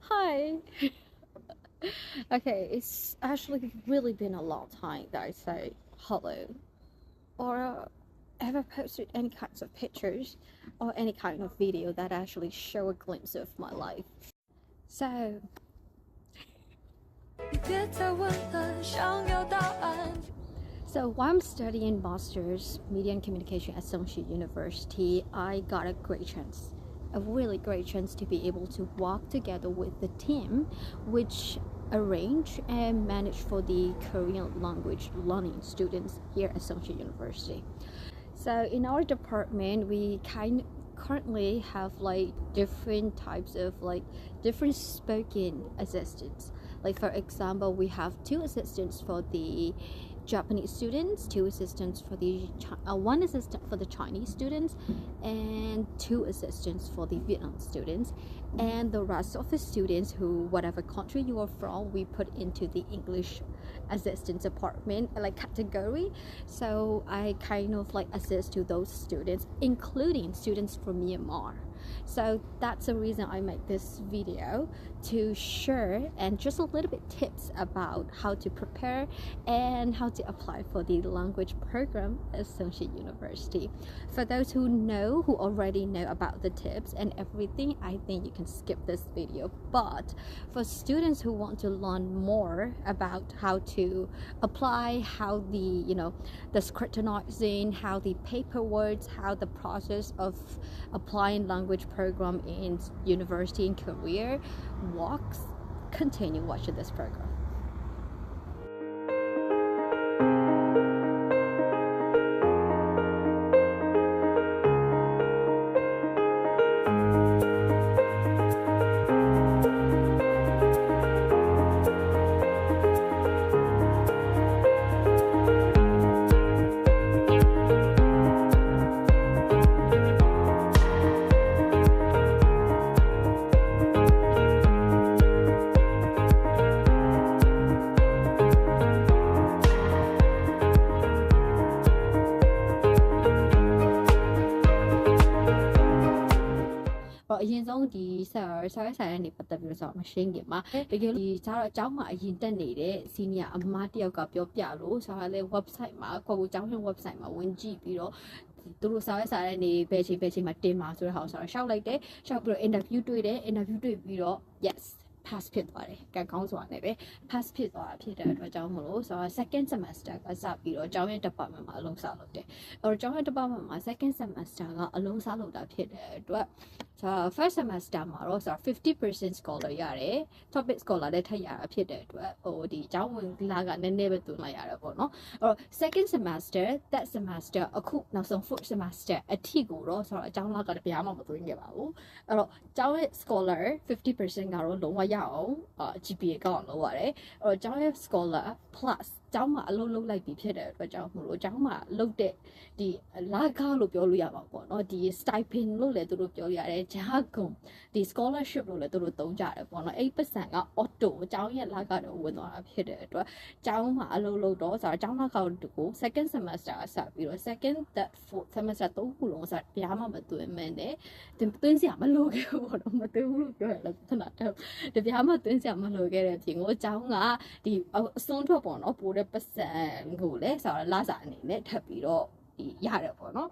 Hi. Okay, it's actually really been a long time that I say hello or ever posted any kinds of pictures or any kind of video that actually show a glimpse of my life. So, while I'm studying Master's Media and Communication at Songshi University, I got a great chance. A really great chance to be able to work together with the team which arrange and manage for the Korean language learning students here at Songshi University. So in our department, we currently have like different types of different spoken assistants. Like for example, we have 2 assistants for the Japanese students, 2 assistants for the 1 assistant for the Chinese students, and 2 assistants for the Vietnam students, and the rest of the students who whatever country you are from, we put into the English assistant department category. So I kind of assist to those students, including students from Myanmar. So that's the reason I make this video, to share and just a little bit tips about how to prepare and how to apply for the language program at Songshi University. For those who already know about the tips and everything, I think you can skip this video. But for students who want to learn more about how to apply, how the scrutinizing, how the paperwork, how the process of applying language program in university in Korea works, continue watching this program. အရင်ဆုံးဒီဆောက်ရဆိုင်ကနေပတ်သက်ပြီးတော့မရှင်းခင်မှာတကယ်လို့ဒီကျတော့အเจ้าမှာအရင်တက်နေတဲ့ senior အမတယောက်ကပြောပြလို့ဆိုတော့လေ website မှာကိုယ့်ကိုเจ้าရှင် website မှာဝင်ကြည့်ပြီးတော့သူတို့ဆောက်ရဆိုင်ကနေဘယ်ချိန်မှာတင်မှာဆိုတဲ့ဟာကိုဆိုတော့ရှောက်လိုက်တယ်ရှောက်ပြီးတော့ interview တွေ့ပြီးတော့ yes pass ဖြစ်သွားတယ်ကံကောင်းစွာနဲ့ပဲ pass ဖြစ်သွားတာဖြစ်တဲ့အတွက်ကြောင့်မလို့ဆိုတော့ second semester ကစပြီးတော့ကျောင်းရဲ့ department မှာအလုပ်စလုပ်တယ်အဲ့တော့ကျောင်းရဲ့ department မှာ second semester ကအလုပ်စလုပ်တာဖြစ်တဲ့အတွက်ဆိုတော့ first semester မှာတော့ဆိုတော့ 50% scholar ရတယ် topic scholar လည်းထပ်ရတာဖြစ်တဲ့အတွက်ဒီကျောင်းဝင်လာကနည်းနည်းပဲသွင်းလိုက်ရတယ်ပေါ့နော်အဲ့တော့ second semester third semester အခုနောက်ဆုံး fourth semester အထိကိုတော့ဆိုတော့အကျောင်းလာကတပြားမှမသွင်းခဲ့ပါဘူးအဲ့တော့ကျောင်းရဲ့ scholar 50% ကတော့လုံးဝရအောင်GPA ကောက်အောင်လုပ်ရတယ်အဲ့တော့ကျောင်းရဲ့ scholar plus ကျောင်းမှာအလုပ်လုပ်လိုက်ပြီးဖြစ်တဲ့အတွက်ကြောင့်မို့လို့ကျောင်းမှာလုပ်တဲ့ဒီလာကားလို့ပြောလို့ရပါပေါ့နော်ဒီ stipend လို့လည်းသူတို့ပြောရတယ်ဂျာဂုံဒီ scholarship လို့လည်းသူတို့သုံးကြတယ်ပေါ့နော်အဲ့% က auto ကျောင်းရဲ့လာကားတော့ဝင်သွားတာဖြစ်တဲ့အတွက်ကျောင်းမှာအလုပ်လုပ်တော့ဆိုတော့ကျောင်းလာကားကို second semester အစပြီးတော့ second third fourth semester 3ခုလုံးဆိုတော့ပြားမှမသွင်းမနဲ့သွင်းစရာမလိုခဲ့ဘူးပေါ့နော်မသွင်းဘူးလို့ပြောရလို့ခဏတပြားမှသွင်းစရာမလိုခဲ့တဲ့အပြင်ကိုကျောင်းကဒီအစွန်းထွက်ပေါ့နော်ပိုတဲ့ပတ်စံကိုလည်းဆိုတော့လစာအနေနဲ့ထပ်ပြီးတော့ရတယ်ပေါ့နော်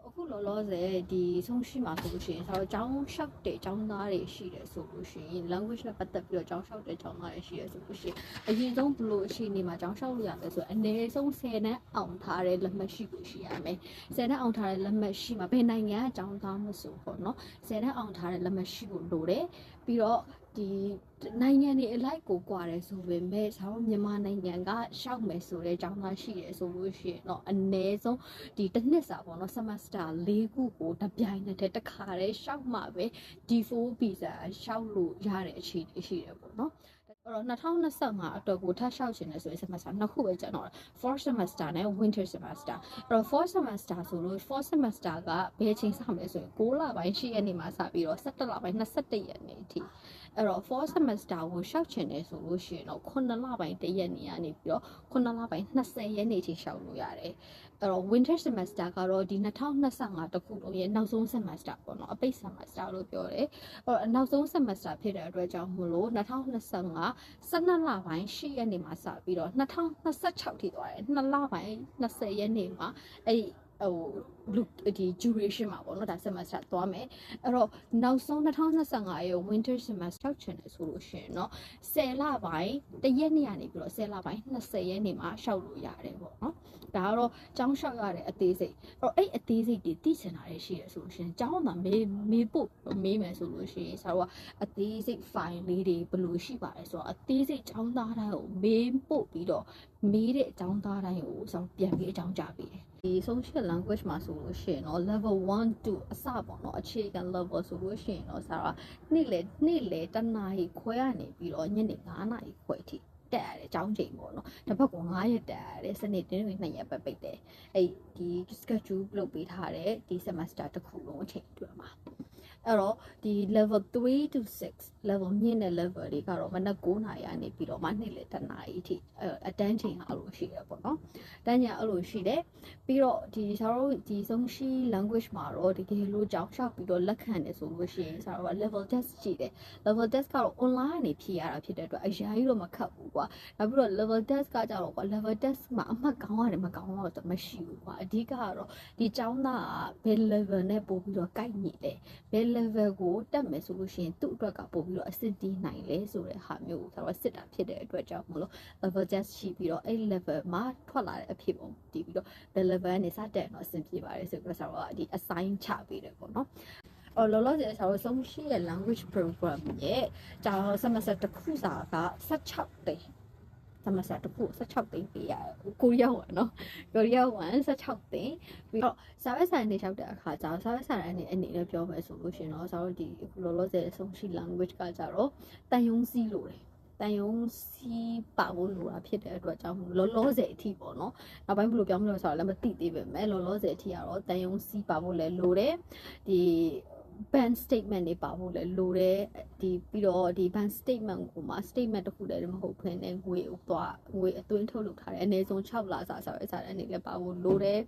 အခုလောလောဆယ်ဒီဆုံးရှိမှာဆိုလို့ရှိရင်ဆိုတော့ကျောင်းလျှောက်တဲ့ကျောင်းသားတွေရှိတယ်ဆိုလို့ရှိရင် language နဲ့ပတ်သက်ပြီးတော့ကျောင်းလျှောက်တဲ့ကျောင်းသားတွေရှိတယ်ဆိုလို့ရှိရင်အရင်ဆုံးဘယ်လိုရှိနေမှာကျောင်းလျှောက်လို့ရမယ်ဆိုတော့အနည်းဆုံး10နဲ့အောင်ထားတဲ့လက်မှတ်ရှိကိုရှိရမယ်10နဲ့အောင်ထားတဲ့လက်မှတ်ရှိမှာဘယ်နိုင်ငံကကျောင်းသားမဆိုပေါ့နော်10နဲ့အောင်ထားတဲ့လက်မှတ်ရှိကိုလိုတယ်ပြီးတော့ဒီနိုင်ငံတွေအလိုက်ကိုကွာတယ်ဆိုပေမဲ့ဆောင်းမြန်မာနိုင်ငံကရှောက်မယ်ဆိုတဲ့ကျောင်းသားရှိတယ်ဆိုလို့ရှိရင်တော့အနည်းဆုံးဒီတစ်နှစ်စာပေါ့နော် semester 4ခုကိုတပြိုင်နက်တည်းတစ်ခါတည်းရှောက်မှပဲ D4 visa ရှောက်လို့ရတဲ့အခြေအနေရှိတယ်ပေါ့နော်အဲ့တော့2025အတွက်ကိုထပ်လျှောက်ရှင်နေဆိုရင် semester 2ခုပဲကျန်တော့ fourth semester နဲ့ winter semester အဲ့တော့ fourth semester ဆိုလို့ fourth semester ကဘယ်ချိန်စမလဲဆိုရင်6လပိုင်း10ရက်နေ့မှာစပြီးတော့17လပိုင်း21ရက်နေ့အထိ အဲ့တော့ fall semester ကိုရှောက်ချင်တယ်ဆိုလို့ရှိရင်တော့9လပိုင်း1ရက်နေရနေပြီးတော့9လပိုင်း20ရက်နေ့ထိရှောက်လို့ရတယ်အဲ့တော့ winter semester ကတော့ဒီ2025တခုလုံးရဲ့နောက်ဆုံး semester ပေါ့နော်အပိတ် semester လို့ပြောတယ်အဲ့တော့နောက်ဆုံး semester ဖြစ်တဲ့အတွက်ကြောင့်မို့လို့2025 12လပိုင်း10ရက်နေ့မှာစပြီးတော့2026ထိသွားတယ်2လပိုင်း20ရက်နေ့မှာအဲ့ဟိုဒီ duration မှာပေါ့နော်ဒါ semester သွားမယ်အဲ့တော့နောက်ဆုံး2025ရဲ့ winter semester ချင်တယ်ဆိုလို့ရှိရင်เนาะ10လပိုင်း1ရက်နေ့ကနေပြီးတော့10လပိုင်း20ရက်နေ့မှာရှောက်လို့ရတယ်ပေါ့နော်ဒါကတော့ကျောင်းလျှောက်ရတဲ့အသေးစိတ်အဲ့အသေးစိတ်တွေသိချင်တာတွေရှိရဆိုလို့ရှိရင်ကျောင်းမှာမေးဖို့မေးမယ်ဆိုလို့ရှိရင်ဆရာတို့ကအသေးစိတ် file လေးတွေဘယ်လိုရှိပါလဲဆိုတော့အသေးစိတ်ကျောင်းသားတိုင်းကိုမေးပို့ပြီးတော့မေးတဲ့အကြောင်းသားတိုင်းကိုဆောင်းပြန်ပြီးအကြောင်းကြားပေးတယ်ဒီ social language မှာဆိုလို့ရှိရင်เนาะ level 1 2အစပေါ့เนาะအခြေခံ level ဆိုလို့ရှိရင်เนาะဆရာနေ့လေတနားရီခွဲရနေပြီးတော့ညနေ9နာရီခွဲအထိတက်ရတယ်အကြောင်းချိန်ပေါ့နော်တစ်ပတ်က9ရက်တက်ရတယ်စနေတင်းတွေ2ရက်ပဲပိတ်တယ်အဲ့ဒီ schedule လုပ်ပေးထားတဲ့ဒီ semester တစ်ခုလုံးအချိန်အတွက်မှာအဲ့တော့ဒီ level 3 to 6 level မြင့်တဲ့ level တွေကတော့မနက်9နာရီကနေပြီးတော့မှနေ့လယ်10နာရီအထိအတန်းချိန်အဲ့လိုရှိတယ်ပေါ့နော်တန်းချိန်အဲ့လိုရှိတယ်ပြီးတော့ဒီဆရာတို့ဒီဆုံးရှိ language မှာတော့တကယ်လို့ကြောင်းလျှောက်ပြီးတော့လက်ခံတယ်ဆိုလို့ရှိရင်ဆရာတို့က level test ရှိတယ် level test ကတော့ online ကနေဖြေရတာဖြစ်တဲ့အတွက်အရင်ကြီးတော့မခက်ဘူးကွာနောက်ပြီးတော့ level test ကကြတော့ကွာ level test မှာအမှတ်ကောင်းရတယ်မကောင်းတော့မရှိဘူးကွာအဓိကကတော့ဒီကျောင်းသားကဘယ် level နဲ့ပို့ပြီးတော့ကိုက်ညီလဲဘယ် level ကိုတက်မယ်ဆိုလို့ရှိရင်သူ့အတွက်ကပို့ပြီးတော့အစစ်တီးနိုင်လဲဆိုတဲ့ဟာမျိုးဆိုတော့စစ်တာဖြစ်တဲ့အတွက်ကြောင့်မလို့ level test ရှိပြီးတော့အဲ့ level မှာထွက်လာတဲ့အဖြစ်ပုံတည်ပြီးတော့ဘယ် level နဲ့စတက်တော့အဆင်ပြေပါတယ်ဆိုပြီးတော့ဆိုတော့ဒီ assign ချပေးတယ်ပေါ့နော်လောလောဆယ်ဆရာတို့ဆုံးရှိရဲ့ language program ရဲ့ကျောင်း semester တစ်ခုစာက16သိန်း semester တစ်ခု16သိန်းပေးရတယ်ကိုရီးယား1เนาะကိုရီးယား1 16သိန်းပြီးတော့စာရွက်စာတမ်းတွေလျှောက်တဲ့အခါကျတော့စာရွက်စာတမ်းတွေအနေနဲ့ပြောမယ်ဆိုလို့ရှင်เนาะဆရာတို့ဒီလောလောဆယ်ဆုံးရှိ language ကကြတော့တန်ယုံစီးလို့တယ်တန်ယုံစီးပါဖို့လိုတာဖြစ်တဲ့အတွက်ကြောင့်လောလောဆယ်အထိပေါ့နော်နောက်ပိုင်းဘယ်လိုပြောမလဲဆိုတော့လည်းမသိသေးပဲမဲ့လောလောဆယ်အထိကတော့တန်ယုံစီးပါဖို့လည်းလိုတယ်ဒီ bank statement တွေပါဖို့လည်းလိုတယ်ဒီပြီးတော့ဒီ bank statement ကိုမှ statement တစ်ခုတည်းမဟုတ်ဘဲနဲ့ငွေအသွင်းထုတ်လုပ်ထားတယ်အနည်းဆုံး6လစာစာရွက်စာတမ်းတွေလည်းပါဖို့လိုတယ်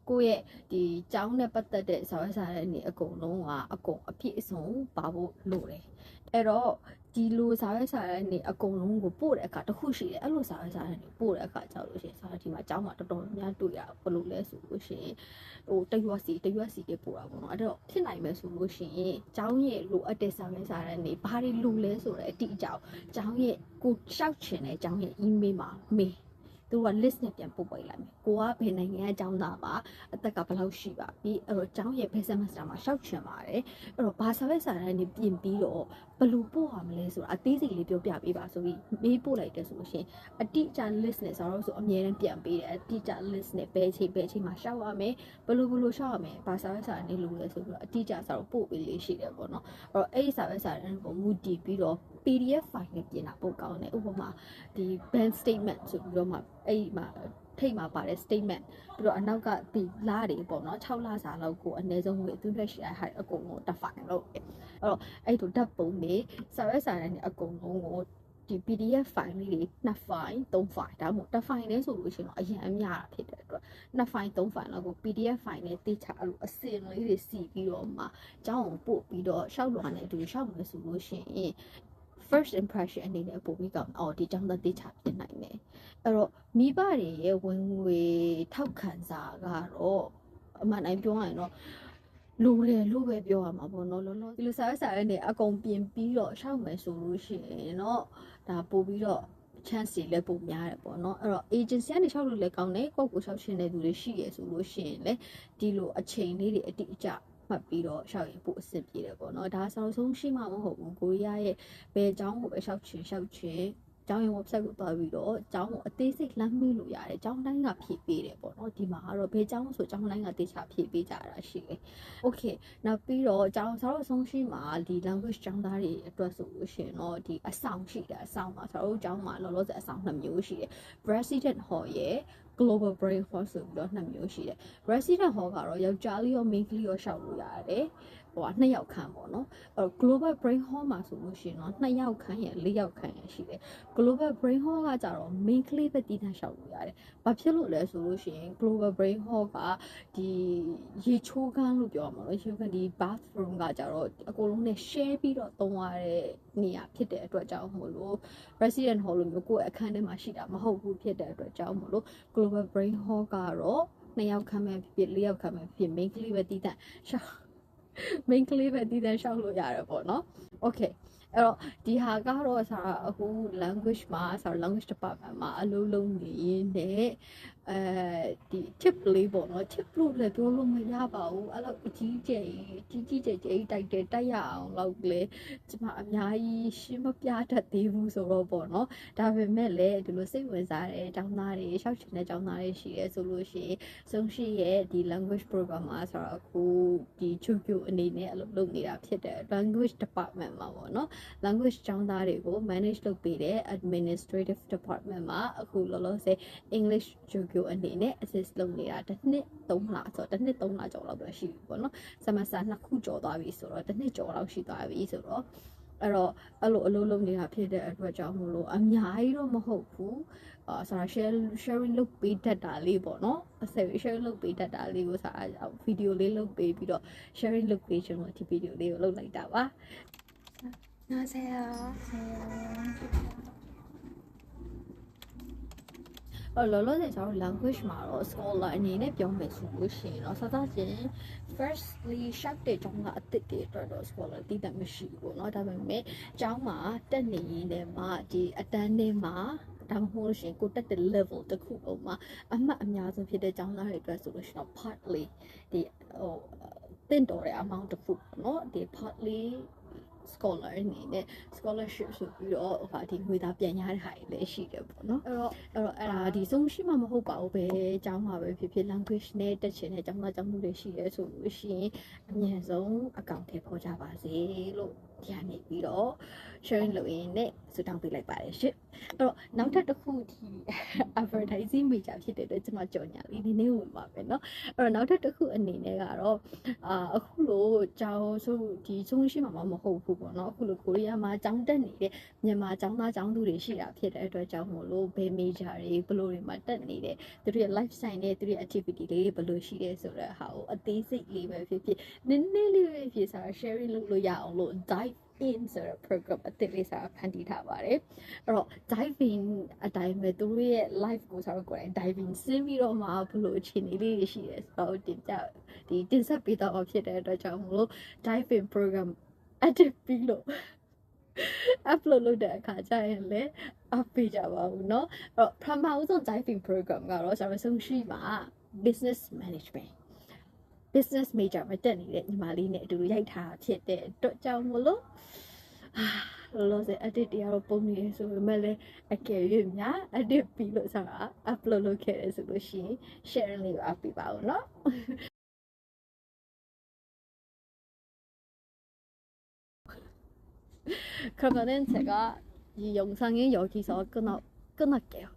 ကိုယ့်ရဲ့ဒီကျောင်းနဲ့ပတ်သက်တဲ့စာရွက်စာတမ်းတွေအကုန်လုံးကအပြည့်အစုံပါဖို့လိုတယ်အဲ့တော့ဒီလိုစာရွက်စာတမ်းတွေအကုန်လုံးကိုပို့တဲ့အခါတခုရှိတယ်အဲ့လိုစာရွက်စာတမ်းတွေပို့တဲ့အခါကြောက်လို့ရှိရင်စာဒီမှာကျောင်းမှာတော်တော်များတွေ့ရဘယ်လိုလဲဆိုလို့ရှိရင်ဟိုတရွက်စီတွေပို့တာပေါ့နော်အဲ့တော့ဖြစ်နိုင်မယ်ဆိုလို့ရှိရင်ကျောင်းရဲ့လိုအပ်တဲ့စာရွက်စာတမ်းတွေဘာတွေလိုလဲဆိုတဲ့အတိအကျကျောင်းရဲ့ကိုရှောက်ချင်တဲ့ကျောင်းရဲ့ email မှာမေးသူက list နဲ့ပြန်ပို့ပေးလိုက်မယ်ကိုကဘယ်နိုင်ငံရဲ့အကြောင်းသားပါအသက်ကဘယ်လောက်ရှိပါပြီအဲ့တော့ကျောင်းရဲ့ base semester မှာရှောက်ချင်ပါတယ်အဲ့တော့ဘာစာရွက်စာတမ်းတွေပြင်ပြီးတော့ဘယ်လိုပို့ရမလဲဆိုတာအသေးစိတ်လေးပြောပြပေးပါဆိုပြီးမေးပို့လိုက်တယ်ဆိုလို့ရှိရင်အတိအကျ list နဲ့ဆိုတော့ဆိုအမြဲတမ်းပြန်ပေးတယ်အတိအကျ list နဲ့ဘယ်ချိန်မှာရှောက်ရမယ်ဘယ်လိုရှောက်ရမယ်ဘာစာရွက်စာတမ်းတွေလိုလဲဆိုပြီးတော့အတိအကျဆိုတော့ပို့ပေးလေးရှိတယ်ပေါ့နော်အဲ့တော့အဲ့ဒီစာရွက်စာတမ်းကိုမူတည်ပြီးတော့ PDF file နဲ့ပြင်တာပို့ကောင်းတယ်ဥပမာဒီ bank statement ဆိုပြီးတော့မှအဲ့မှာထိတ်မှာပါတဲ့ statement ပြီးတော့အနောက်ကဒီလာတွေပေါ့နော်6လစာလောက်ကိုအနည်းဆုံးငွေအသွင်းထွက်ရှိရတဲ့အကုန်လုံးတစ် file လုပ်အဲ့တော့အဲ့တို့ဓာတ်ပုံတွေစာရွက်စာတမ်းတွေအကုန်လုံးကိုဒီ PDF file လေးတွေ2 file 3 file ဒါမှမဟုတ်တစ် file လဲဆိုလို့ရှိရင်တော့အရင်အများတာဖြစ်တဲ့အတွက်2 file 3 file လောက်ကို PDF file နဲ့တိကျအဲ့လိုအစင်လေးတွေစီပြီးတော့မှကျောင်းကိုပို့ပြီးတော့ရှောက်လွှာနဲ့တူရှောက်မယ်ဆိုလို့ရှိရင် first impression အနေနဲ့ပို့ပြီးကောင်းအော်ဒီကျောင်းသားတိကျဖြစ်နိုင်တယ်အဲ့တော့မိဘတွေရဲ့ဝင်ငွေထောက်ခံစာကတော့အမှန်တိုင်းပြောရရင်တော့လိုတယ်လို့ပဲပြောရမှာပေါ့နော်လောလောဒီလိုစာရွက်စာတမ်းတွေအကုန်ပြင်ပြီးတော့ရှောက်မယ်ဆိုလို့ရှိရင်တော့ဒါပို့ပြီးတော့ chance တွေလည်းပုံများတယ်ပေါ့နော်အဲ့တော့ agency ကနေလျှောက်လို့လည်းကောင်းတယ်ကိုယ့်ကိုလျှောက်ရှင်တဲ့သူတွေရှိရဆိုလို့ရှိရင်လည်းဒီလိုအချိန်လေးတွေအတိအကျမှတ်ပြီးတော့ရှောက်ရင်ပို့အဆင်ပြေတယ်ပေါ့နော်ဒါဆောင်းဆုံးရှိမှမဟုတ်ဘူးကိုရီးယားရဲ့ဘယ်ကျောင်းကိုပဲရှောက်ချင်ကျောင်းရဲ့ website ကိုသွားပြီးတော့ကျောင်းကိုအသေးစိတ်လမ်းမေးလို့ရတယ်ကျောင်းတိုင်းကဖြည့်ပေးတယ်ပေါ့နော်ဒီမှာကတော့ဘယ်ကျောင်းဆိုကျောင်းတိုင်းကတေချာဖြည့်ပေးကြတာရှိတယ် okay နောက်ပြီးတော့ကျောင်းဆောင်းဆုံးရှိမှာဒီ language ကျောင်းသားတွေအတွက်ဆိုလို့ရှိရင်တော့ဒီအဆောင်ရှိတယ်အဆောင်မှာဆောင်းကျောင်းမှာလောလောဆယ်အဆောင်2မျိုးရှိတယ် resident hall ရဲ့ global brain hall ဆိုပြီးတော့2မျိုးရှိတယ် resident hall ကတော့ယောက်ျားလေးရောမိန်းကလေးရောရှောက်လို့ရတယ် 2ယောက်ခန့်ပေါ့နော်အဲ့ global brain hall မှာဆိုလို့ရှိရင်တော့2ယောက်ခန့်ရဲ့4ယောက်ခန့်ရဲ့ရှိတယ် global brain hall ကကြတော့ main ကလေးပဲတည်တံ့ရှောက်လို့ရတယ်ဘာဖြစ်လို့လဲဆိုလို့ရှိရင် global brain hall ကဒီရေချိုးခန်းလို့ပြောမှာနော်ရေချိုးခန်းဒီ bathroom ကကြတော့အကုန်လုံးနဲ့ share ပြီးတော့သုံးရတဲ့နေရာဖြစ်တဲ့အတွက်ကြောင့်မို့လို့ resident hall လို့မျိုးကိုယ့်အခန်းထဲမှာရှိတာမဟုတ်ဘူးဖြစ်တဲ့အတွက်ကြောင့်မို့လို့ global brain hall ကတော့2ယောက်ခန့်ပဲဖြစ်4ယောက်ခန့်ပဲဖြစ် main ကလေးပဲတည်တံ့ရှောက် main ကလေးပဲတည်တံ့ရှောက်လို့ရတယ်ပေါ့နော် okay အဲ့တော့ဒီဟာကတော့ဆိုတာအခု language မှာဆိုတာ language department မှာအလုပ်လုပ်နေရင်ဒီ tip လေးပေါ့နော် tip လို့လည်းပြောလို့မရပါဘူးအဲ့လိုအကြီးကျယ်တိုက်ရအောင်လောက်လေကျမအများကြီးရှင်းမပြတတ်သေးဘူးဆိုတော့ပေါ့နော်ဒါပေမဲ့လည်းဒီလိုစိတ်ဝင်စားတဲ့ကျောင်းသားတွေရှောက်ချင်တဲ့ကျောင်းသားတွေရှိရဲဆိုလို့ရှိရင်ဆုံးရှိရဲ့ဒီ language program မှာဆိုတာအခုဒီချိုချိုအနေနဲ့အလုပ်လုပ်နေတာဖြစ်တဲ့ language department မှာပေါ့နော် language ကျောင်းသားတွေကို manage လုပ်ပေးတဲ့ administrative department မှာအခုလောလောဆယ် English ချိုချိုအနေနဲ့ assist လုပ်နေတာတစ်နှစ်3လဆိုတော့တစ်နှစ်3လကျော်လောက်ပဲရှိပြီပေါ့နော် semester 2ခုကျော်သွားပြီဆိုတော့တစ်နှစ်ကျော်လောက်ရှိသွားပြီဆိုတော့အဲ့တော့အဲ့လိုအလုပ်လုပ်နေတာဖြစ်တဲ့အတွက်ကြောင့်မို့လို့အများကြီးတော့မဟုတ်ဘူးဆိုတာ sharing လုပ်ပေးတတ်တာလေးပေါ့နော် sharing လုပ်ပေးတတ်တာလေးကိုဆိုတာဗီဒီယိုလေးလုပ်ပေးပြီးတော့ sharing လုပ်ပေးချင်လို့ဒီဗီဒီယိုလေးကိုလုပ်လိုက်တာပါ안녕하세요.လောလောဆယ်ကျွန်တော် language မှာတော့ scholar အနေနဲ့ပြောမယ်ဆိုလို့ရှိရင်တော့စသဖြင့် firstly sharp တဲ့ကျောင်းကအစ်စ်တွေအတွက်တော့ scholar တည်တတ်မရှိဘူးပေါ့နော်ဒါပေမဲ့ကျောင်းမှာတက်နေရင်းနဲ့မှဒီအတန်းထဲမှာဒါမှမဟုတ်ရှင်ကိုတက်တဲ့ level တစ်ခုလုံးမှာအမှတ်အများဆုံးဖြစ်တဲ့ကျောင်းသားတွေအတွက်ဆိုလို့ရှိရင် partly ဒီတင်တော်တဲ့ amount တစ်ခုပေါ့နော်ဒီ partly scholar အနေနဲ့ scholarship ဆိုပြီးတော့ဒီငွေသားပြန်ရတဲ့ဟာတွေလည်းရှိတယ်ပေါ့နော်အဲ့တော့အဲ့ဒါဒီဆုံးရှိမှမဟုတ်ပါဘူးပဲအကြောင်းပါပဲဖြစ်ဖြစ် language နဲ့တက်ချင်တဲ့အကြောင်းသားကျောင်းသူတွေရှိရဲဆိုလို့ရှိရင်အမြန်ဆုံးအကောင့်ထဲပေါ်ကြပါစေလို့ဒီကနေပြီးတော့ sharing လုပ်ရင်းနဲ့စူတောင်းပေးလိုက်ပါတယ်ရှင့်အဲ့တော့နောက်ထပ်တစ်ခုဒီ advertising major ဖြစ်တဲ့အတွက်ကျွန်မကြော်ညာလေးနည်းနည်းဝင်ပါပဲเนาะအဲ့တော့နောက်ထပ်တစ်ခုအနေနဲ့ကတော့အခုလို့ကျောင်းဆိုဒီဆုံးရှိမှာမဟုတ်ဘူးပေါ့เนาะအခုလို့ကိုရီးယားမှာကျောင်းတက်နေတဲ့မြန်မာကျောင်းသားကျောင်းသူတွေရှိတာဖြစ်တဲ့အတွက်ကြောင့်မို့လို့ဘယ် major တွေဘယ်လိုတွေမှာတက်နေတဲ့သူတို့ရဲ့ life science နဲ့သူတို့ရဲ့ activity တွေဘယ်လိုရှိတယ်ဆိုတဲ့ဟာကိုအသေးစိတ်လေးပဲဖြစ်ဖြစ်နည်းနည်းလေးပဲဖြစ်စား sharing လုပ်လို့ရအောင်လို့ dive in ဆိုတဲ့ program အသစ်လေးစားဖန်တီးထားပါတယ်အဲ့တော့ diving အတိုင်းပဲသူတို့ရဲ့ life ကိုဆိုတော့ကိုယ်တိုင် diving ဆင်းပြီးတော့မှဘယ်လိုအခြေအနေလေးတွေရှိတယ်ဆိုတော့တင်ဆက်ပေးတော့ဖြစ်တဲ့အတွက်ကြောင့်မလို့ diving program edit ပြီးလို့ upload လုပ်တဲ့အခါကျရင်လည်း up ပေးကြပါဦးเนาะအဲ့တော့ပထမဦးဆုံး diving program ကတော့ကျွန်တော်ဆုံးရှိမှာ business management business major မှာတက်နေတဲ့ညီမလေးနဲ့အတူတူရိုက်ထားဖြစ်တဲ့အတွက်ကြောင့်မလို့လောလောဆယ် edit တရားတော့ပုံနေဆိုပေမဲ့လည်းအကယ်၍များ edit ပြီးလို့ဆိုတာ upload လုပ်ခဲ့တယ်ဆိုလို့ရှိရင် share လေးပါပေးပါဦးเนาะ그러면은 제가 이 영상은 여기서 끊을게요.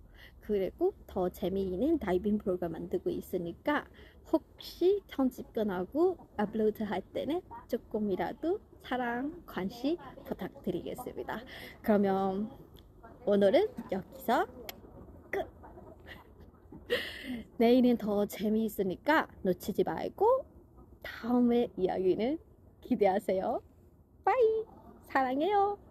그리고 더 재미있는 다이빙 프로그램 만들고 있으니까 혹시 편집 끝나고 업로드 할 때는 조금이라도 사랑, 관심 부탁드리겠습니다. 그러면 오늘은 여기서 끝! 내일은 더 재미있으니까 놓치지 말고 다음의 이야기는 기대하세요. 빠이! 사랑해요.